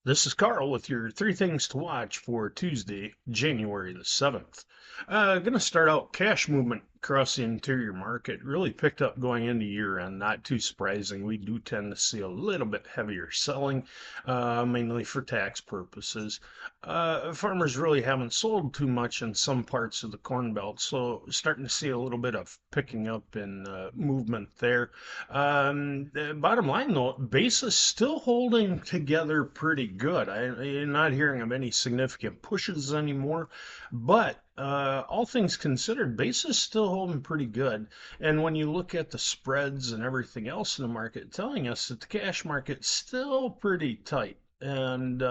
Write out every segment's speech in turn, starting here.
This is Carl with your three things to watch for Tuesday, January the 7th. Going to start out cash movement across the interior market really picked up going into year end. Not too surprising. We do tend to see a little bit heavier selling, mainly for tax purposes. Farmers really haven't sold too much in some parts of the Corn Belt, so starting to see a little bit of picking up in movement there. The bottom line though, base is still holding together pretty good. I'm not hearing of any significant pushes anymore, but all things considered, base is still holding pretty good. And when you look at the spreads and everything else in the market, telling us that the cash market's still pretty tight. And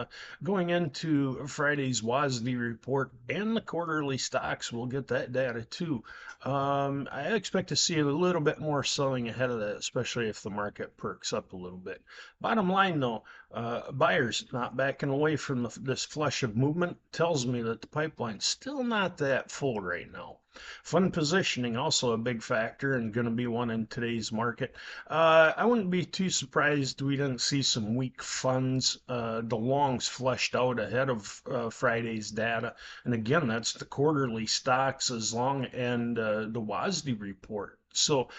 going into Friday's WASD report and the quarterly stocks, we'll get that data too. I expect to see a little bit more selling ahead of that, especially if the market perks up a little bit. Bottom line, though, buyers not backing away from this flush of movement tells me that the pipeline's still not that full right now. Fund positioning also a big factor and going to be one in today's market. I wouldn't be too surprised we didn't see some weak funds. The longs flushed out ahead of Friday's data, and again, that's the quarterly stocks as long and the WASD report. So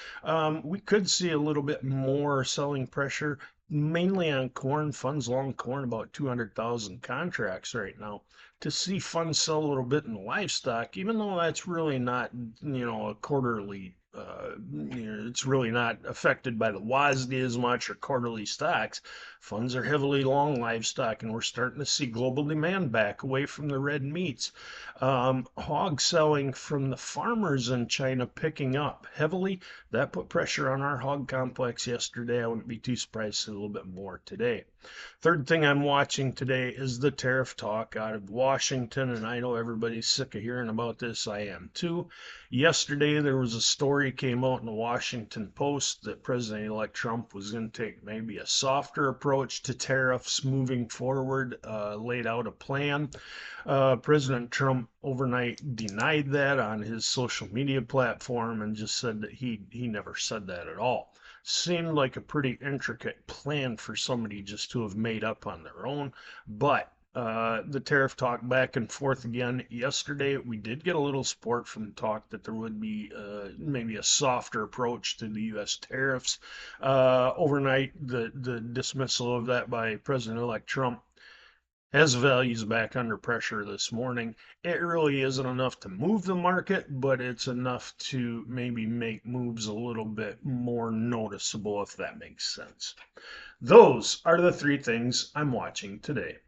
we could see a little bit more selling pressure, mainly on corn funds, long corn, about 200,000 contracts right now. To see funds sell a little bit in livestock, even though that's really not, a quarterly it's really not affected by the WASD as much or quarterly stocks. Funds are heavily long livestock, and we're starting to see global demand back away from the red meats. Hog selling from the farmers in China picking up heavily. That put pressure on our hog complex yesterday. I wouldn't be too surprised to see a little bit more today. Third thing I'm watching today is the tariff talk out of Washington, and I know everybody's sick of hearing about this. I am too. Yesterday, there was a story came out in the Washington Post that President-elect Trump was going to take maybe a softer approach to tariffs moving forward, laid out a plan. President Trump overnight denied that on his social media platform and just said that he never said that at all. Seemed like a pretty intricate plan for somebody just to have made up on their own, but the tariff talk back and forth again yesterday. We did get a little support from talk that there would be maybe a softer approach to the U.S. tariffs. Overnight, the dismissal of that by President-elect Trump has values back under pressure this morning. It really isn't enough to move the market, but it's enough to maybe make moves a little bit more noticeable, if that makes sense. Those are the three things I'm watching today.